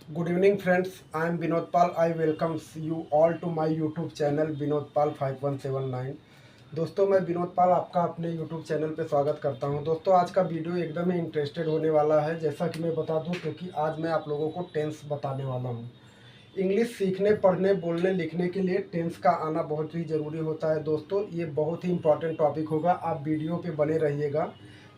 Good evening, friends. I am Vinod Pal. I welcome you all to my YouTube channel Vinod Pal 5179। दोस्तों, मैं विनोद पाल आपका अपने YouTube channel पे स्वागत करता हूं। दोस्तों, आज का वीडियो एकदम ही इंटरेस्टेड होने वाला है। जैसा कि मैं बता दूं, क्योंकि आज मैं आप लोगों को टेंस बताने वाला हूं। इंग्लिश सीखने, पढ़ने, बोलने, लिखने के लिए टेंस का आना बहुत ही ज़रूरी होता है। दोस्तों, ये बहुत ही इंपॉर्टेंट टॉपिक होगा। आप वीडियो पे बने रहिएगा।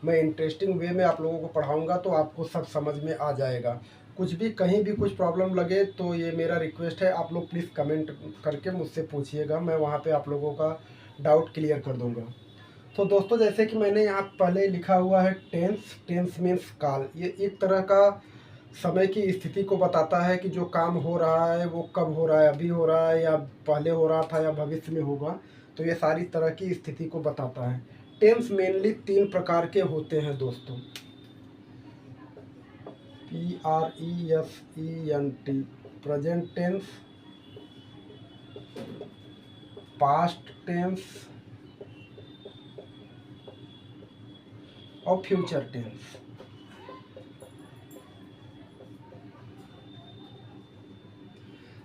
मैं इंटरेस्टिंग वे में आप लोगों को पढ़ाऊंगा तो आपको सब समझ में आ जाएगा। कुछ भी कहीं भी कुछ प्रॉब्लम लगे तो ये मेरा रिक्वेस्ट है, आप लोग प्लीज़ कमेंट करके मुझसे पूछिएगा। मैं वहाँ पे आप लोगों का डाउट क्लियर कर दूंगा। तो दोस्तों, जैसे कि मैंने यहाँ पहले लिखा हुआ है टेंस। टेंस मीन्स काल। ये एक तरह का समय की स्थिति को बताता है कि जो काम हो रहा है वो कब हो रहा है, अभी हो रहा है या पहले हो रहा था या भविष्य में होगा। तो ये सारी तरह की स्थिति को बताता है। टेंस मेनली 3 प्रकार के होते हैं दोस्तों। PRESENT, present tense, past tense और फ्यूचर टेंस।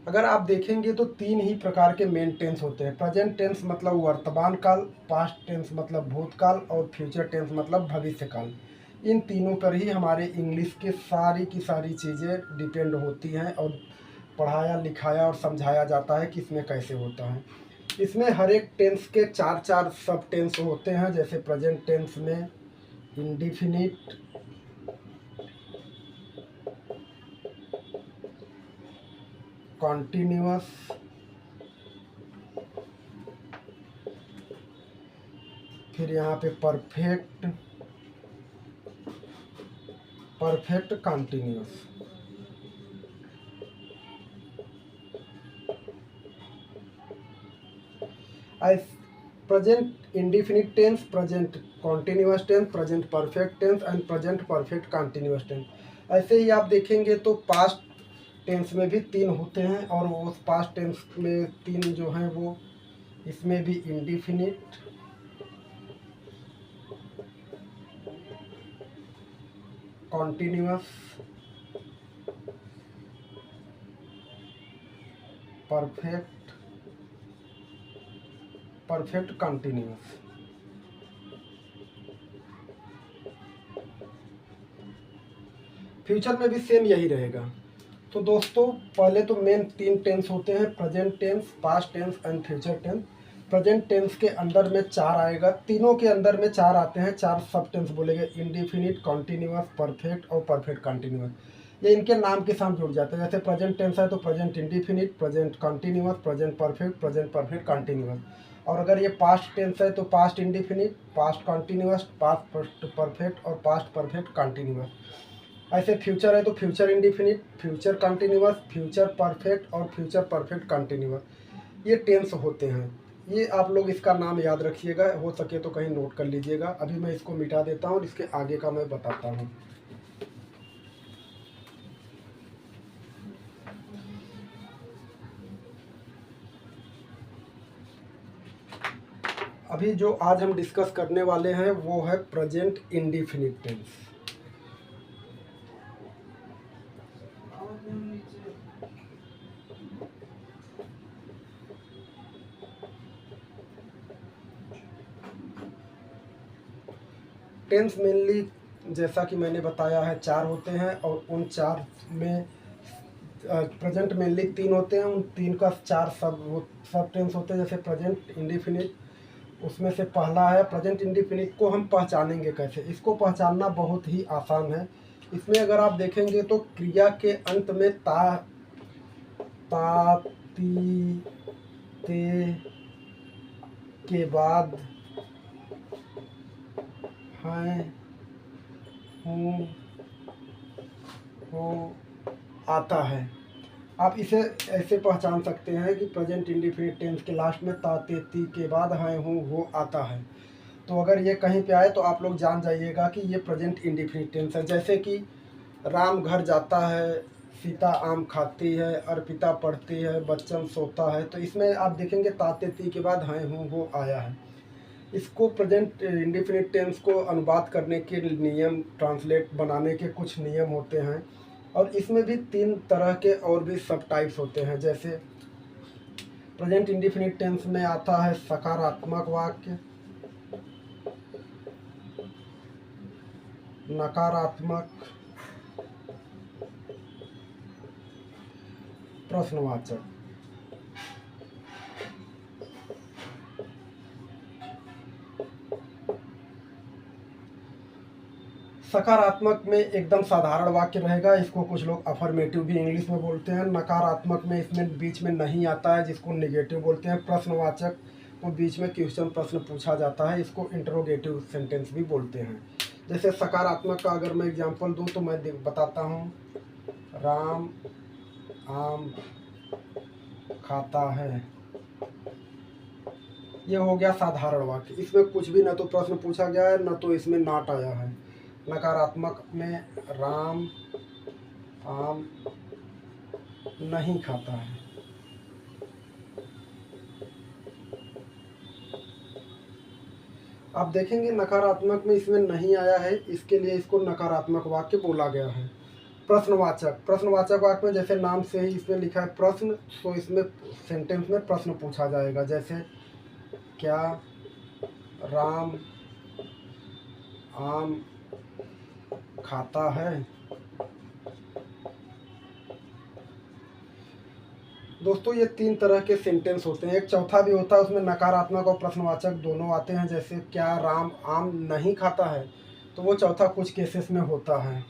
अगर आप देखेंगे तो 3 ही प्रकार के मेन टेंस होते हैं। प्रेजेंट टेंस मतलब वर्तमान काल, पास्ट टेंस मतलब भूतकाल और फ्यूचर टेंस मतलब भविष्य काल। इन तीनों पर ही हमारे इंग्लिश के सारी की सारी चीज़ें डिपेंड होती हैं और पढ़ाया, लिखाया और समझाया जाता है कि इसमें कैसे होता है। इसमें हर एक टेंस के 4 सब टेंस होते हैं। जैसे प्रेजेंट टेंस में इंडिफिनिट, कॉन्टिन्यूअस, फिर यहाँ पे perfect, perfect continuous. I present indefinite tense, present continuous tense, present perfect tense and present perfect continuous tense. ऐसे ही आप देखेंगे तो पास्ट टेंस में भी 3 होते हैं और वो पास्ट टेंस में 3 जो हैं वो इसमें भी indefinite, continuous, perfect, perfect continuous. Future में भी सेम यही रहेगा। तो दोस्तों, पहले तो मेन 3 टेंस होते हैं, present tense, past tense and future tense. Present tense के अंदर में 4 आएगा, तीनों के अंदर में 4 आते हैं। 4 सब टेंस बोलेंगे, इंडिफिनिट, कॉन्टिन्यूअस, परफेक्ट और परफेक्ट कॉन्टिन्यूअस। ये इनके नाम के साथ जुड़ जाते हैं। जैसे प्रेजेंट टेंस है तो present indefinite, present continuous, present perfect, present perfect continuous. और अगर ये पास्ट टेंस है तो past indefinite, past continuous, past perfect और पास्ट परफेक्ट कॉन्टिन्यूअस। ऐसे फ्यूचर है तो future indefinite, future continuous, future perfect और फ्यूचर परफेक्ट कंटिन्यूअस। ये टेंस होते हैं। ये आप लोग इसका नाम याद रखिएगा, हो सके तो कहीं नोट कर लीजिएगा। अभी मैं इसको मिटा देता हूँ और इसके आगे का मैं बताता हूँ। अभी जो आज हम डिस्कस करने वाले हैं वो है present indefinite tense. Tense mainly जैसा कि मैंने बताया है 4 होते हैं और उन 4 में प्रेजेंट मेनली 3 होते हैं। उन 3 का 4 सब टेंस होते हैं। जैसे प्रेजेंट इंडिफिनिट, उसमें से पहला है प्रेजेंट इंडिफिनिट। को हम पहचानेंगे कैसे? इसको पहचानना बहुत ही आसान है। इसमें अगर आप देखेंगे तो क्रिया के अंत में ता, ता, ती, ते के बाद हैं, हूँ, हो आता है। आप इसे ऐसे पहचान सकते हैं कि प्रेजेंट इंडिफिनिट टेंस के लास्ट में ता, ते, ती के बाद हैं, हूँ, हो आता है। तो अगर ये कहीं पे आए तो आप लोग जान जाइएगा कि ये प्रेजेंट इंडिफिनिट टेंस है। जैसे कि राम घर जाता है, सीता आम खाती है, अर्पिता पढ़ती है, बच्चन सोता है। तो इसमें आप देखेंगे ताते ती के बाद हैं, हूँ, हो आया है। इसको प्रेजेंट इंडिफिनिट टेंस को अनुवाद करने के नियम, ट्रांसलेट बनाने के कुछ नियम होते हैं। और इसमें भी 3 तरह के और भी सब टाइप्स होते हैं। जैसे प्रेजेंट इंडिफिनिट टेंस में आता है सकारात्मक वाक्य, नकारात्मक, प्रश्नवाचक। सकारात्मक में एकदम साधारण वाक्य रहेगा, इसको कुछ लोग अफर्मेटिव भी इंग्लिश में बोलते हैं। नकारात्मक में इसमें बीच में नहीं आता है, जिसको नेगेटिव बोलते हैं। प्रश्नवाचक को बीच में क्वेश्चन प्रश्न पूछा जाता है, इसको इंटरोगेटिव सेंटेंस भी बोलते हैं। जैसे सकारात्मक का अगर मैं एग्जांपल दूं तो मैं बताता हूं, राम आम खाता है। ये हो गया साधारण वाक्य, इसमें कुछ भी न तो प्रश्न पूछा गया है न तो इसमें नाट आया है। नकारात्मक में राम आम नहीं खाता है। आप देखेंगे नकारात्मक में इसमें नहीं आया है, इसके लिए इसको नकारात्मक वाक्य बोला गया है। प्रश्नवाचक वाक्य में जैसे नाम से ही इसमें लिखा है प्रश्न, तो इसमें सेंटेंस में प्रश्न पूछा जाएगा। जैसे क्या राम आम खाता है। दोस्तों ये 3 तरह के सेंटेंस होते हैं। एक चौथा भी होता है, उसमें नकारात्मक और प्रश्नवाचक दोनों आते हैं। जैसे क्या राम आम नहीं खाता है, तो वो चौथा कुछ केसेस में होता है।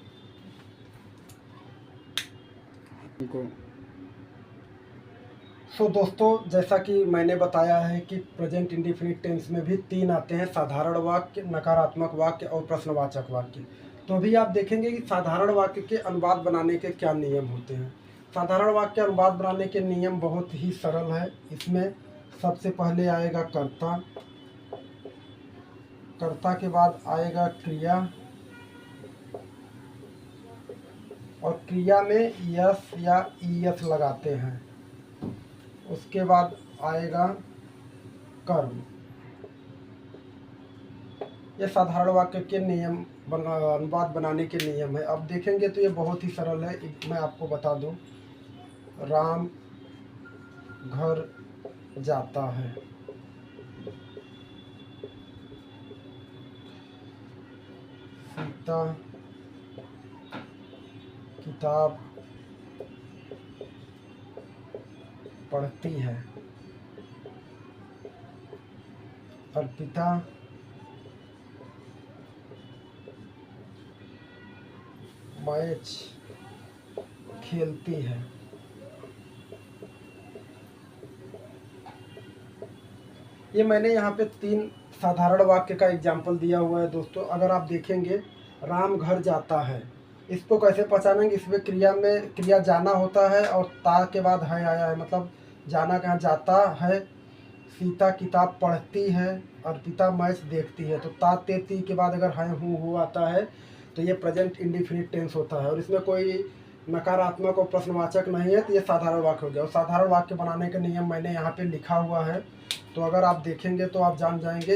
दोस्तों जैसा कि मैंने बताया है कि प्रेजेंट इंडिफिनिट टेंस में भी 3 आते हैं, साधारण वाक्य, नकारात्मक वाक्य और प्रश्नवाचक वाक्य। तो अभी आप देखेंगे कि साधारण वाक्य के अनुवाद बनाने के क्या नियम होते हैं। साधारण वाक्य अनुवाद बनाने के नियम बहुत ही सरल है। इसमें सबसे पहले आएगा कर्ता, कर्ता के बाद आएगा क्रिया, और क्रिया में यस या ईएस लगाते हैं। उसके बाद आएगा कर्म। ये साधारण वाक्य के नियम अनुवाद बनाने के नियम है। अब देखेंगे तो ये बहुत ही सरल है। मैं आपको बता दूं, राम घर जाता है, सीता किताब पढ़ती है, अर्पिता मैच खेलती है। ये मैंने यहाँ पे 3 साधारण वाक्य का एग्जाम्पल दिया हुआ है। दोस्तों अगर आप देखेंगे, राम घर जाता है, इसको कैसे पहचानेंगे? इसमें क्रिया जाना होता है और ता के बाद है आया है, मतलब जाना कहाँ, जाता है। सीता किताब पढ़ती है, अर्पिता मैच देखती है। तो ता ते ती के बाद अगर है हूँ आता है तो ये प्रेजेंट इंडिफिनिट टेंस होता है, और इसमें कोई नकारात्मक और प्रश्नवाचक नहीं है, तो ये साधारण वाक्य हो गया। और साधारण वाक्य बनाने का नियम मैंने यहाँ पे लिखा हुआ है, तो अगर आप देखेंगे तो आप जान जाएंगे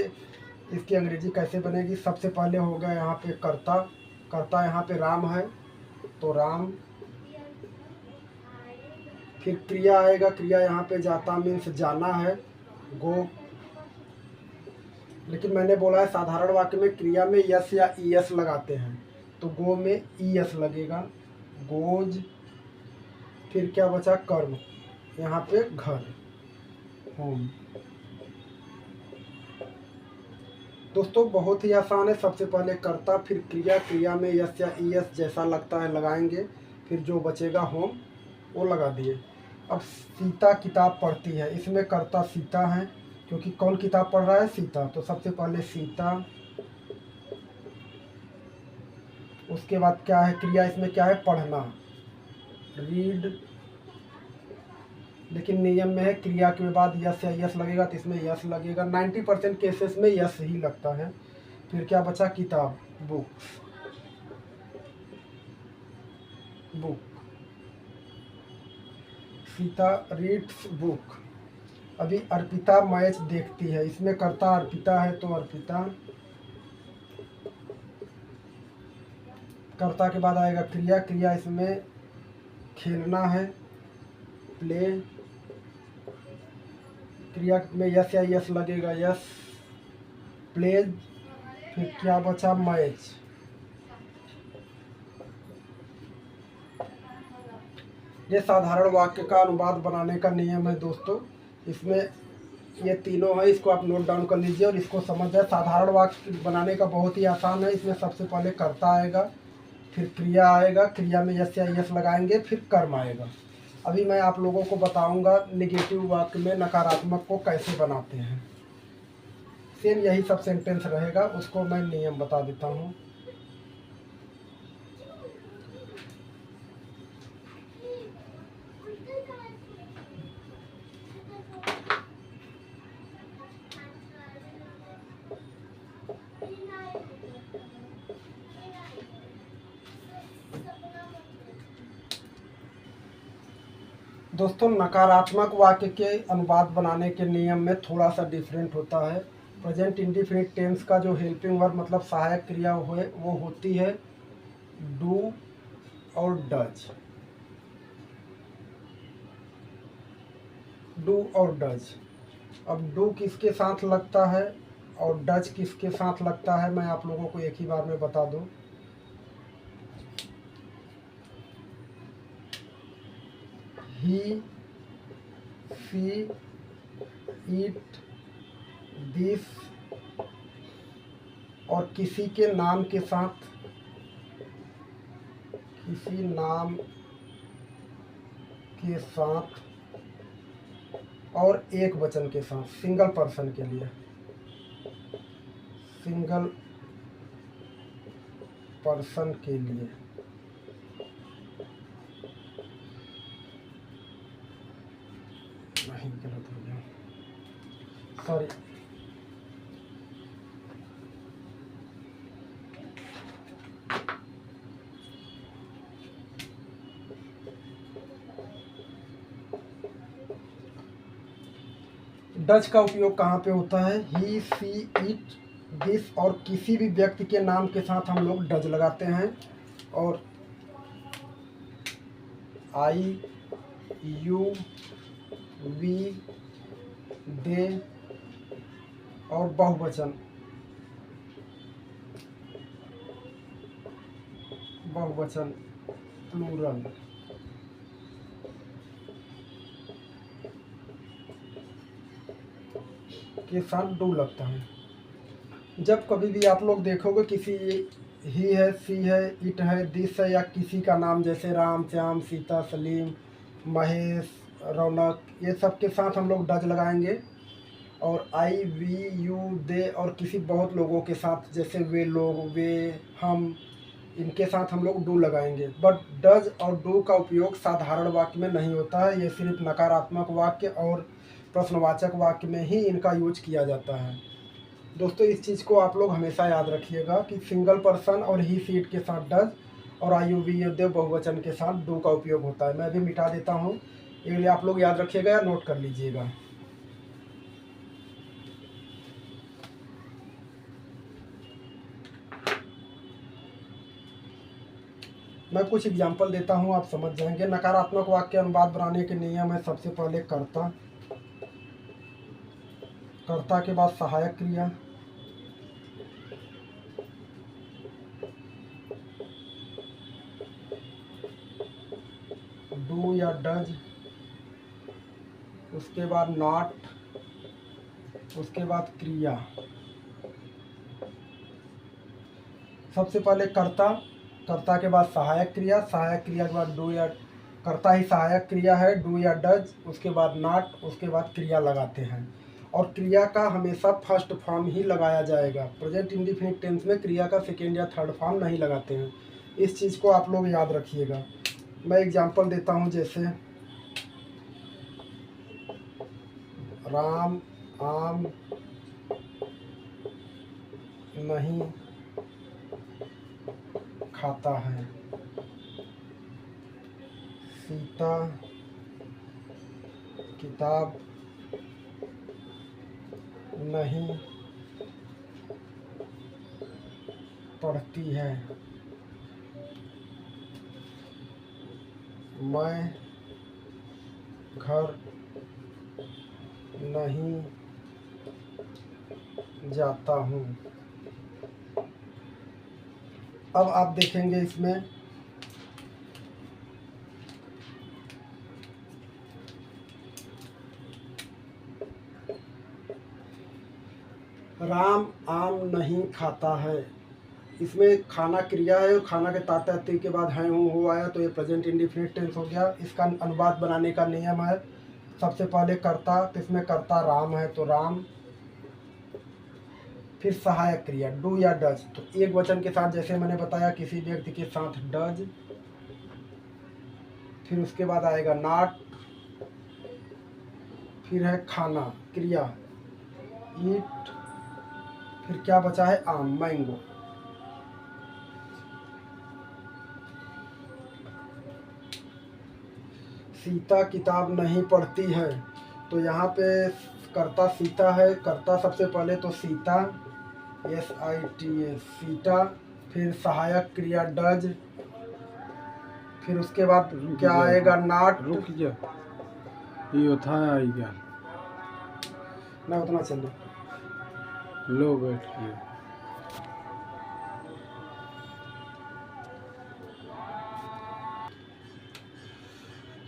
इसकी अंग्रेजी कैसे बनेगी। सबसे पहले हो गया यहाँ पे कर्ता, कर्ता यहाँ पे राम है तो राम, फिर क्रिया आएगा, क्रिया यहाँ पे जाता मीन्स जाना है, गो। लेकिन मैंने बोला है साधारण वाक्य में क्रिया में यस या ईएस लगाते हैं, तो गो में ईएस लगेगा, गोज। फिर क्या बचा, कर्म, यहाँ पे घर, होम। दोस्तों बहुत ही आसान है। सबसे पहले कर्ता, फिर क्रिया, क्रिया में यस या ईएस जैसा लगता है लगाएंगे, फिर जो बचेगा होम वो लगा दिए। अब सीता किताब पढ़ती है, इसमें कर्ता सीता है क्योंकि कौन किताब पढ़ रहा है, सीता। तो सबसे पहले सीता, उसके बाद क्या है, क्रिया इसमें क्या है, पढ़ना, रीड। लेकिन नियम में है क्रिया के बाद यस या यस लगेगा, तो इसमें यस लगेगा। 90% केसेस में यस ही लगता है। फिर क्या बचा, किताब, book, book. Sita reads book. अभी अर्पिता मैच देखती है, इसमें कर्ता अर्पिता है तो अर्पिता, कर्ता के बाद आएगा क्रिया, क्रिया इसमें खेलना है, प्ले, क्रिया में यस या यस लगेगा, यस, प्लेज, फिर क्या बचा, मैच। ये साधारण वाक्य का अनुवाद बनाने का नियम है दोस्तों। इसमें ये तीनों है, इसको आप नोट डाउन कर लीजिए और इसको समझ जाए। साधारण वाक्य बनाने का बहुत ही आसान है। इसमें सबसे पहले कर्ता आएगा, फिर क्रिया आएगा, क्रिया में यस या यस लगाएंगे, फिर कर्म आएगा। अभी मैं आप लोगों को बताऊंगा नेगेटिव वाक्य में नकारात्मक को कैसे बनाते हैं। सेम यही सब सेंटेंस रहेगा, उसको मैं नियम बता देता हूँ। दोस्तों नकारात्मक वाक्य के अनुवाद बनाने के नियम में थोड़ा सा डिफरेंट होता है। प्रेजेंट इंडिफिनिट टेंस का जो हेल्पिंग वर्ब मतलब सहायक क्रिया वो होती है डू और डज। डू और डज। अब डू किसके साथ लगता है और डज किसके साथ लगता है, मैं आप लोगों को एक ही बार में बता दूं। ही, सी, इट, दिस और किसी के नाम के साथ, किसी नाम के साथ और एक वचन के साथ, सिंगल पर्सन के लिए, सिंगल पर्सन के लिए। नहीं, गलत हो गया, सॉरी। डज का उपयोग कहाँ पे होता है, ही, सी, इट, दिस और किसी भी व्यक्ति के नाम के साथ हम लोग डज लगाते हैं। और आई, यू, वी, दे और बहुवचन, बहुवचन प्लूरल के साथ डू लगता है। जब कभी भी आप लोग देखोगे किसी ही है, सी है, इट है, दिस है या किसी का नाम जैसे राम, श्याम, सीता, सलीम, महेश, रौनक, ये सब के साथ हम लोग डज लगाएंगे। और आई, वी, यू, दे और किसी बहुत लोगों के साथ जैसे वे लोग, वे, हम, इनके साथ हम लोग डू लगाएंगे। बट डज और डू का उपयोग साधारण वाक्य में नहीं होता है। ये सिर्फ नकारात्मक वाक्य और प्रश्नवाचक वाक्य में ही इनका यूज किया जाता है। दोस्तों इस चीज़ को आप लोग हमेशा याद रखिएगा कि सिंगल पर्सन और ही सीट के साथ डज और आयु वी देव बहुवचन के साथ डू का उपयोग होता है। मैं भी मिटा देता हूँ, ये लिए आप लोग याद रखिएगा या नोट कर लीजिएगा। मैं कुछ एग्जाम्पल देता हूँ, आप समझ जाएंगे। नकारात्मक वाक्य अनुवाद बनाने के नियम है, सबसे पहले कर्ता, कर्ता के बाद सहायक क्रिया, डू या डज, उसके बाद नॉट, उसके बाद क्रिया। सबसे पहले कर्ता, कर्ता के बाद सहायक क्रिया, सहायक क्रिया के बाद डू या, कर्ता ही सहायक क्रिया है, डू या डज, उसके बाद नॉट, उसके बाद क्रिया लगाते हैं। और क्रिया का हमेशा फर्स्ट फॉर्म ही लगाया जाएगा। प्रेजेंट इंडिफिनिट टेंस में क्रिया का सेकेंड या थर्ड फॉर्म नहीं लगाते हैं। इस चीज़ को आप लोग याद रखिएगा। मैं एग्जांपल देता हूँ, जैसे राम आम नहीं खाता है, सीता किताब नहीं पढ़ती है। मैं घर नहीं जाता हूँ। अब आप देखेंगे इसमें राम आम नहीं खाता है। इसमें खाना क्रिया है और खाना के ताते आते के बाद है हूँ हो आया तो ये प्रेजेंट इंडिफिनिट टेंस हो गया। इसका अनुवाद बनाने का नियम है, सबसे पहले कर्ता, तो इसमें कर्ता राम है तो राम, फिर सहायक क्रिया डू या डज, तो एक वचन के साथ जैसे मैंने बताया किसी व्यक्ति के साथ डज, फिर उसके बाद आएगा नॉट, फिर है खाना क्रिया ईट, फिर क्या बचा है आम मैंगो। सीता किताब नहीं पढ़ती है, तो यहाँ पे कर्ता सीता है, कर्ता सबसे पहले तो सीता SITA सीता, फिर सहायक क्रिया डज, फिर उसके बाद क्या आएगा नॉट। रुक जा, ये था आएगा ना उतना चलो लो बैठ के।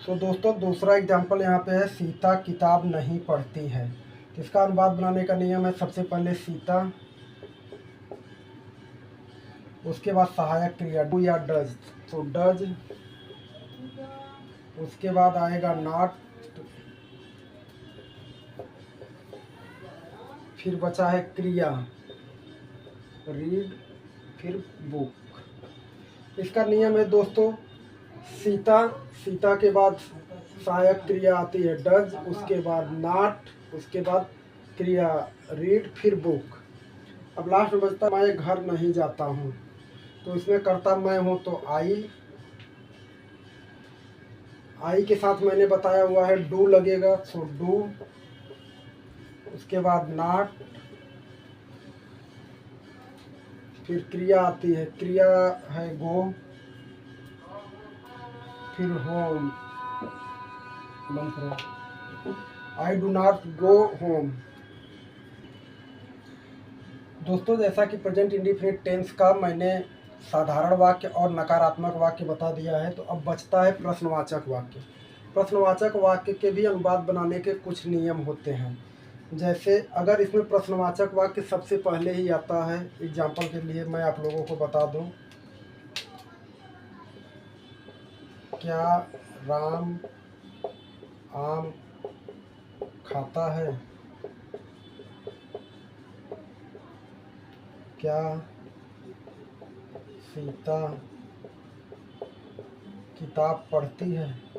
तो दोस्तों दूसरा एग्जाम्पल यहाँ पे है सीता किताब नहीं पढ़ती है। इसका अनुवाद बनाने का नियम है, सबसे पहले सीता, उसके बाद सहायक क्रिया डू या डज, तो डज, उसके बाद आएगा नॉट, फिर बचा है क्रिया रीड, फिर बुक। इसका नियम है दोस्तों, सीता, सीता के बाद सहायक क्रिया आती है डज, उसके बाद नॉट, उसके बाद क्रिया रीड, फिर बुक। अब लास्ट में बचता मैं घर नहीं जाता हूँ, तो इसमें करता मैं हूँ तो आई के साथ मैंने बताया हुआ है डू लगेगा, सो डू, उसके बाद नॉट, फिर क्रिया आती है, क्रिया है गो, फिर होम, बंद करो, I do not go home. दोस्तों जैसा कि प्रेजेंट इंडिफिनिट टेंस का मैंने साधारण वाक्य और नकारात्मक वाक्य बता दिया है, तो अब बचता है प्रश्नवाचक वाक्य। प्रश्नवाचक वाक्य के भी अनुवाद बनाने के कुछ नियम होते हैं। जैसे अगर इसमें प्रश्नवाचक वाक्य सबसे पहले ही आता है, एग्जाम्पल के लिए मैं आप लोगों को बता दूं, क्या राम आम खाता है, क्या सीता किताब पढ़ती है,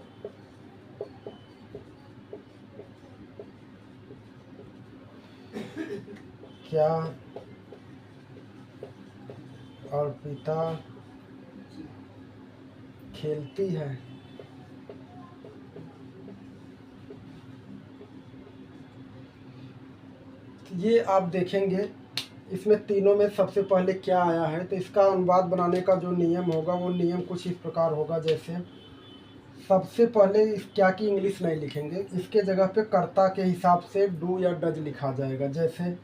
क्या अर्पिता खेलती है। ये आप देखेंगे इसमें तीनों में सबसे पहले क्या आया है, तो इसका अनुवाद बनाने का जो नियम होगा वो नियम कुछ इस प्रकार होगा। जैसे सबसे पहले इस क्या की इंग्लिश नहीं लिखेंगे, इसके जगह पे कर्ता के हिसाब से डू या डज लिखा जाएगा। जैसे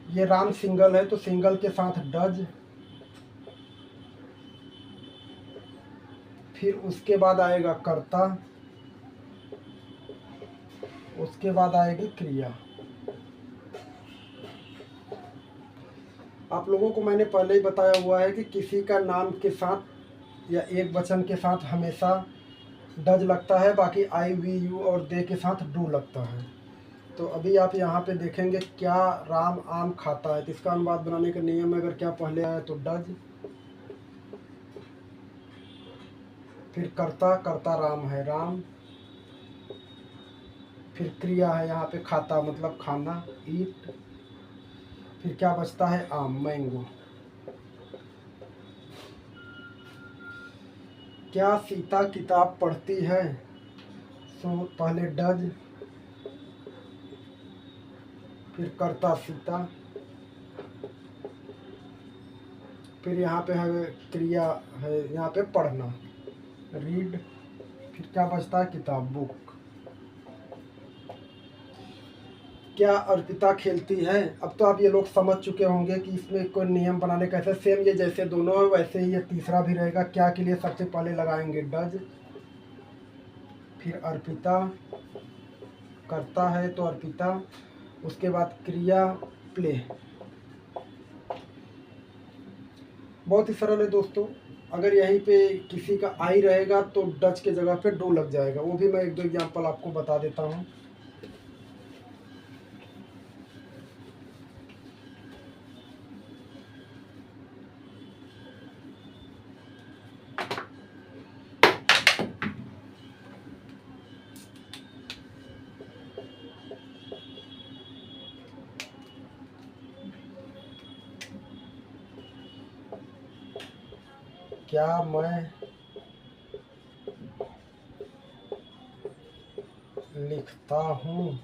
ये राम सिंगल है तो सिंगल के साथ डज, फिर उसके बाद आएगा कर्ता, उसके बाद आएगी क्रिया। आप लोगों को मैंने पहले ही बताया हुआ है कि किसी का नाम के साथ या एक वचन के साथ हमेशा डज लगता है, बाकी आई वी यू और दे के साथ डू लगता है। तो अभी आप यहाँ पे देखेंगे क्या राम आम खाता है, तो इसका अनुवाद बनाने का नियम है, अगर क्या पहले आया तो डज, फिर कर्ता, कर्ता राम है राम, फिर क्रिया है यहाँ पे खाता मतलब खाना ईट, फिर क्या बचता है आम मैंगो। क्या सीता किताब पढ़ती है, सो पहले डज, फिर कर्ता सीता, फिर यहाँ पे है क्रिया है यहाँ पे पढ़ना रीड, क्या बचता है? किताब, बुक। क्या अर्पिता खेलती है? अब तो आप ये लोग समझ चुके होंगे कि इसमें कोई नियम बनाने कैसे। सेम ये जैसे दोनों है वैसे ही ये तीसरा भी रहेगा। क्या के लिए सबसे पहले लगाएंगे? डज, फिर अर्पिता, करता है तो अर्पिता, उसके बाद क्रिया प्ले। बहुत ही सरल है दोस्तों। अगर यहीं पे किसी का आई रहेगा तो डच के जगह पे डू लग जाएगा। वो भी मैं एक दो एग्जांपल आपको बता देता हूँ। क्या मैं लिखता हूँ?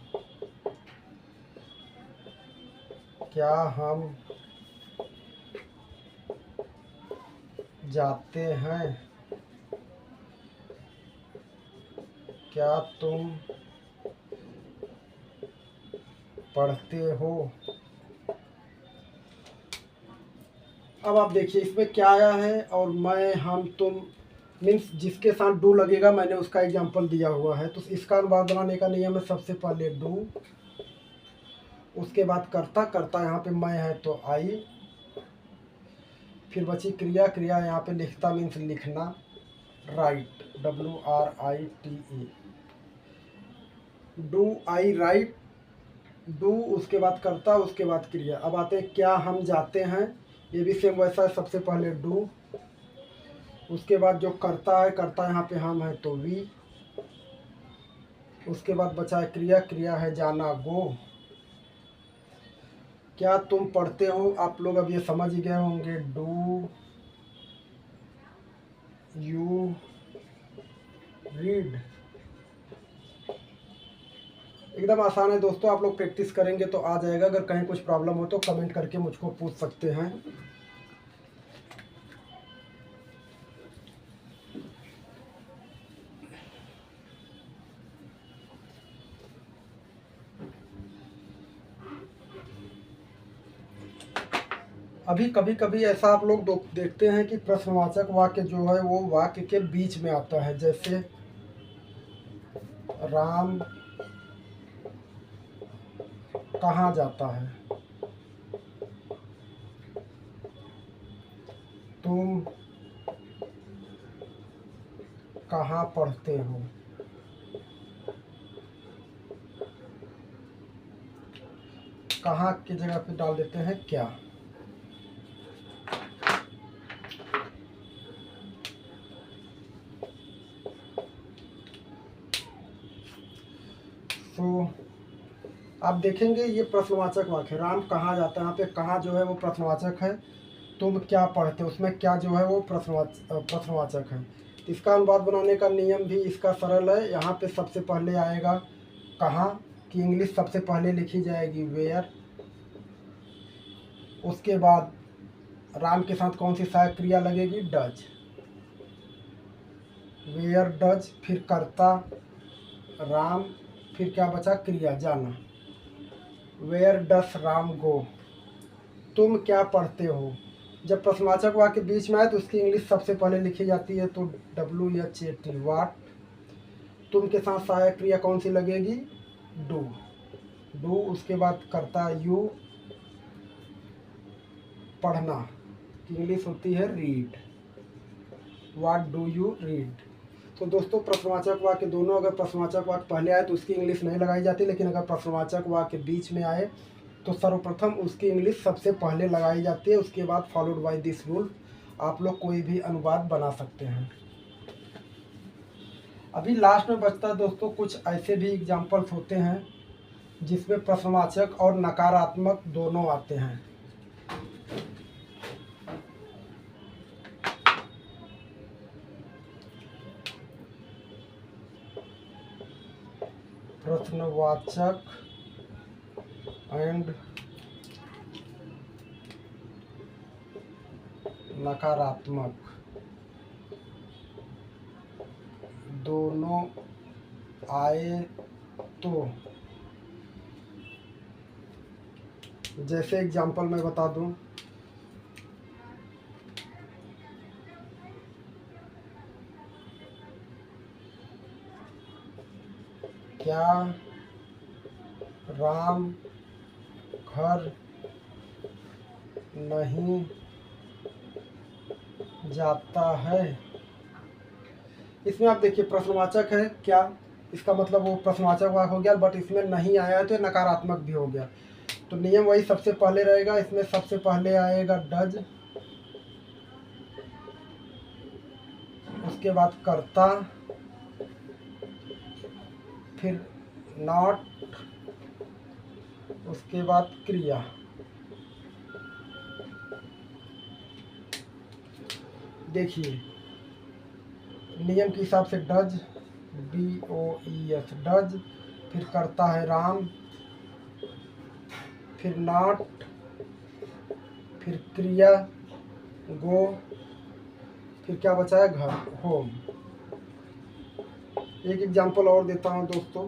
क्या हम जाते हैं? क्या तुम पढ़ते हो? अब आप देखिए इसमें क्या आया है, और मैं, हम, तुम मीन्स जिसके साथ डू लगेगा मैंने उसका एग्जांपल दिया हुआ है। तो इसका अनुवाद बनाने का नियम है सबसे पहले डू, उसके बाद करता, करता यहाँ पे मैं है तो आई, फिर बची क्रिया, क्रिया यहाँ पे लिखता मीन्स लिखना, right, WRITE, do I right, do उसके बाद करता, उसके बाद क्रिया। अब आते हैं क्या हम जाते हैं, ये भी सेम वैसा है। सबसे पहले डू, उसके बाद जो करता है, करता यहाँ पे हम है तो वी, उसके बाद बचा है क्रिया, क्रिया है जाना, गो। क्या तुम पढ़ते हो? आप लोग अब ये समझ ही गए होंगे। Do you read. एकदम आसान है दोस्तों, आप लोग प्रैक्टिस करेंगे तो आ जाएगा। अगर कहीं कुछ प्रॉब्लम हो तो कमेंट करके मुझको पूछ सकते हैं। अभी कभी कभी ऐसा आप लोग देखते हैं कि प्रश्नवाचक वाक्य जो है वो वाक्य के बीच में आता है। जैसे राम कहाँ जाता है, तुम कहाँ पढ़ते हो। कहाँ की जगह पे डाल देते हैं क्या। तो आप देखेंगे ये प्रश्नवाचक वाक्य, राम कहाँ जाता है, यहाँ पे कहाँ जो है वो प्रश्नवाचक है, तुम क्या पढ़ते हो उसमें क्या जो है वो प्रश्नवाचक है। तो इसका अनुवाद बनाने का नियम भी इसका सरल है। यहाँ पे सबसे पहले आएगा कहाँ की इंग्लिश सबसे पहले लिखी जाएगी वेयर, उसके बाद राम के साथ कौन सी सहायक क्रिया लगेगी, डज, वेयर डज, फिर करता राम, फिर क्या बचा, क्रिया जाना, वेयर डस राम गो। तुम क्या पढ़ते हो, जब प्रश्नवाचक वाक्य बीच में आए तो उसकी इंग्लिश सबसे पहले लिखी जाती है तो WHAT, वाट। तुम के साथ सहायक क्रिया कौन सी लगेगी, डू, डू, उसके बाद करता यू, पढ़ना की इंग्लिश होती है read, what do you read. तो दोस्तों प्रश्नवाचक वाक्य दोनों, अगर प्रश्नवाचक वाक्य पहले आए तो उसकी इंग्लिश नहीं लगाई जाती, लेकिन अगर प्रश्नवाचक वाक्य बीच में आए तो सर्वप्रथम उसकी इंग्लिश सबसे पहले लगाई जाती है, उसके बाद फॉलोड बाय दिस रूल आप लोग कोई भी अनुवाद बना सकते हैं। अभी लास्ट में बचता है दोस्तों कुछ ऐसे भी एग्जाम्पल्स होते हैं जिसमें प्रश्नवाचक और नकारात्मक दोनों आते हैं। प्रश्नवाचक एंड नकारात्मक दोनों आए तो, जैसे एग्जाम्पल मैं बता दूं, क्या राम घर नहीं जाता है। इसमें आप देखिए प्रश्नवाचक है क्या, इसका मतलब वो प्रश्नवाचक वाक्य हो गया, बट इसमें नहीं आया है तो नकारात्मक भी हो गया। तो नियम वही सबसे पहले रहेगा, इसमें सबसे पहले आएगा डज, उसके बाद कर्ता, फिर नॉट, उसके बाद क्रिया। देखिए नियम के हिसाब से डज, DOES डज, फिर करता है राम, फिर नॉट, फिर क्रिया गो, फिर क्या बचा है घर, होम। एक एग्जांपल और देता हूँ दोस्तों,